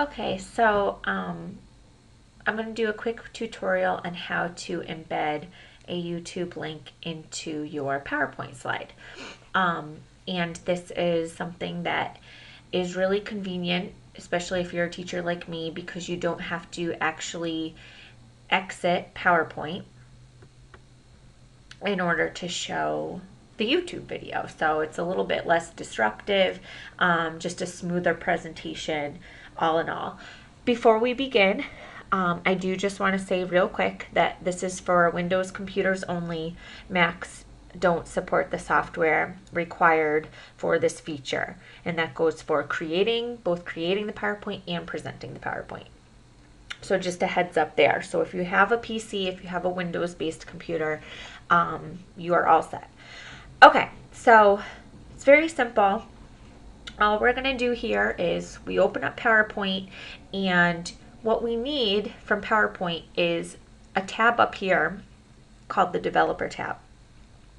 Okay, so I'm going to do a quick tutorial on how to embed a YouTube link into your PowerPoint slide. And this is something that is really convenient, especially if you're a teacher like me, because you don't have to actually exit PowerPoint in order to show the YouTube video. So it's a little bit less disruptive, just a smoother presentation all in all. Before we begin, I do just want to say real quick that this is for Windows computers only. Macs don't support the software required for this feature, and that goes for both creating the PowerPoint and presenting the PowerPoint. So just a heads up there. So if you have a PC, if you have a Windows-based computer, you are all set. Okay, so it's very simple. All we're going to do here is we open up PowerPoint, and what we need from PowerPoint is a tab up here called the Developer tab,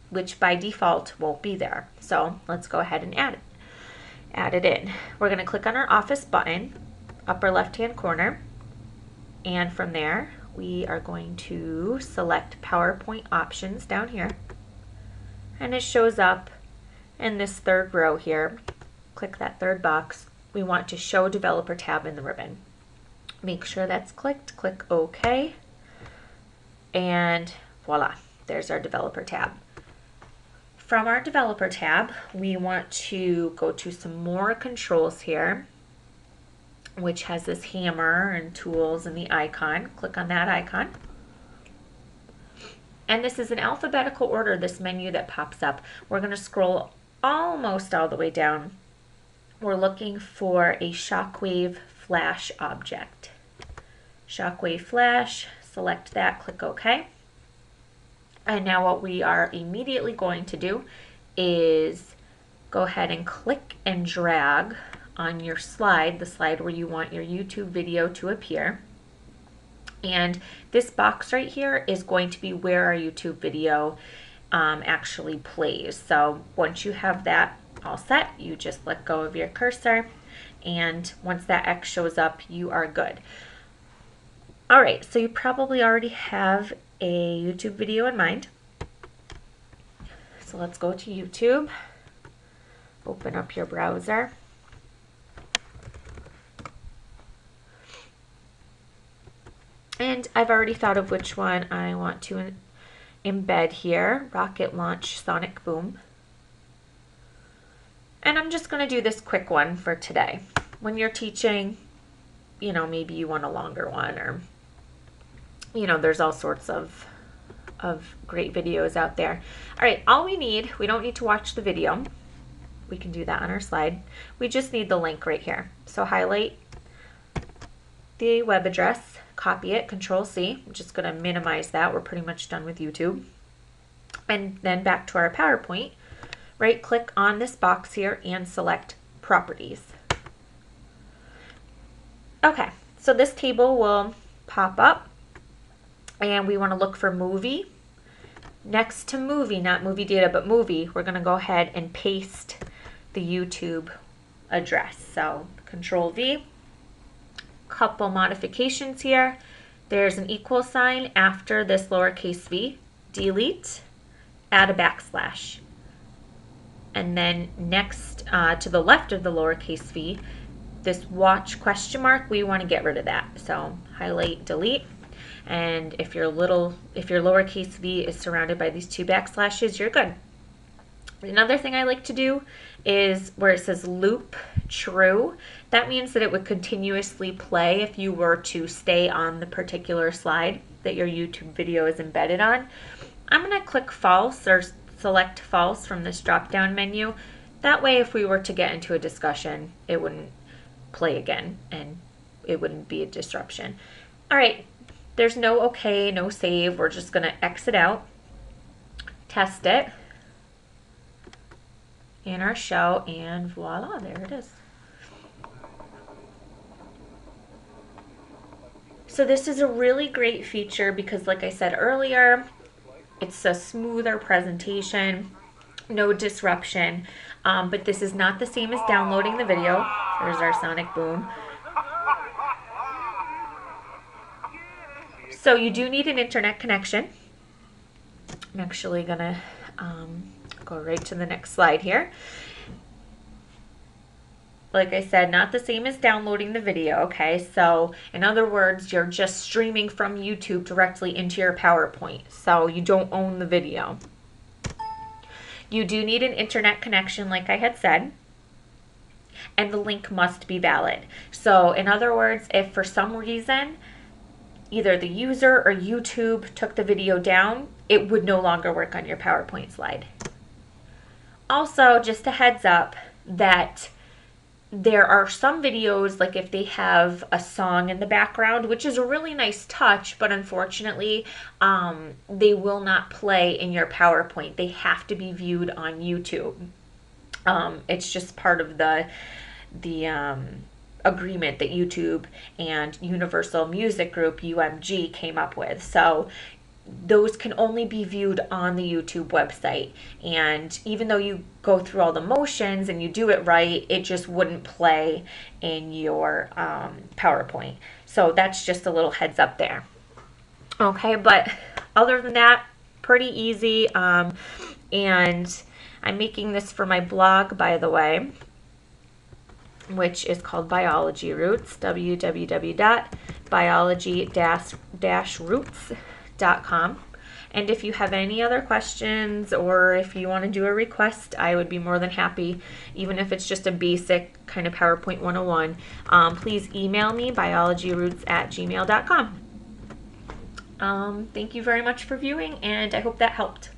which by default won't be there. So let's go ahead and add it in. We're going to click on our Office button, upper left-hand corner, and from there we are going to select PowerPoint options down here, and it shows up in this third row here. Click that third box. We want to show Developer tab in the ribbon. Make sure that's clicked, click OK, and voila, there's our Developer tab. From our Developer tab, we want to go to some more controls here, which has this hammer and tools and the icon. Click on that icon. And this is in alphabetical order, this menu that pops up. We're going to scroll almost all the way down. We're looking for a shockwave flash object. Shockwave flash, select that, click OK. And now what we are immediately going to do is go ahead and click and drag on your slide, the slide where you want your YouTube video to appear. And this box right here is going to be where our YouTube video actually plays. So once you have that all set, you just let go of your cursor, and once that X shows up, you are good. All right, so you probably already have a YouTube video in mind. So let's go to YouTube, open up your browser. And I've already thought of which one I want to embed here, Rocket Launch Sonic Boom. And I'm just going to do this quick one for today. When you're teaching, you know, maybe you want a longer one, or, you know, there's all sorts of great videos out there. All right, all we need, we don't need to watch the video. We can do that on our slide. We just need the link right here. So highlight the web address, copy it, Control C. I'm just going to minimize that. We're pretty much done with YouTube. And then back to our PowerPoint, right click on this box here and select Properties. Okay, so this table will pop up, and we want to look for movie. Next to movie, not movie data, but movie, we're going to go ahead and paste the YouTube address. So Control V. Couple modifications here. There's an equal sign after this lowercase v, delete, add a backslash. And then next to the left of the lowercase v, this watch question mark, we want to get rid of that. So highlight, delete. And if your lowercase v is surrounded by these two backslashes, you're good. Another thing I like to do is where it says loop true, that means that it would continuously play if you were to stay on the particular slide that your YouTube video is embedded on. I'm going to click false or select false from this drop down menu. That way if we were to get into a discussion, it wouldn't play again and it wouldn't be a disruption. All right, there's no okay, no save. We're just going to exit out, test it in our show, and voila, there it is. So this is a really great feature because, like I said earlier, it's a smoother presentation, no disruption, but this is not the same as downloading the video. There's our Sonic Boom. So you do need an internet connection. I'm actually going to go right to the next slide here. Like I said, not the same as downloading the video, okay? So in other words, you're just streaming from YouTube directly into your PowerPoint. So you don't own the video. You do need an internet connection, like I had said, and the link must be valid. So in other words, if for some reason either the user or YouTube took the video down, it would no longer work on your PowerPoint slide. Also, just a heads up that there are some videos, like if they have a song in the background, which is a really nice touch, but unfortunately, they will not play in your PowerPoint. They have to be viewed on YouTube. It's just part of the agreement that YouTube and Universal Music Group, UMG, came up with. So those can only be viewed on the YouTube website. And even though you go through all the motions and you do it right, it just wouldn't play in your PowerPoint. So that's just a little heads up there. Okay, but other than that, pretty easy. And I'm making this for my blog, by the way, which is called Biology Roots, www.biology-roots.com. And if you have any other questions, or if you want to do a request, I would be more than happy, even if it's just a basic kind of PowerPoint 101. Please email me, biologyroots@gmail.com. Thank you very much for viewing, and I hope that helped.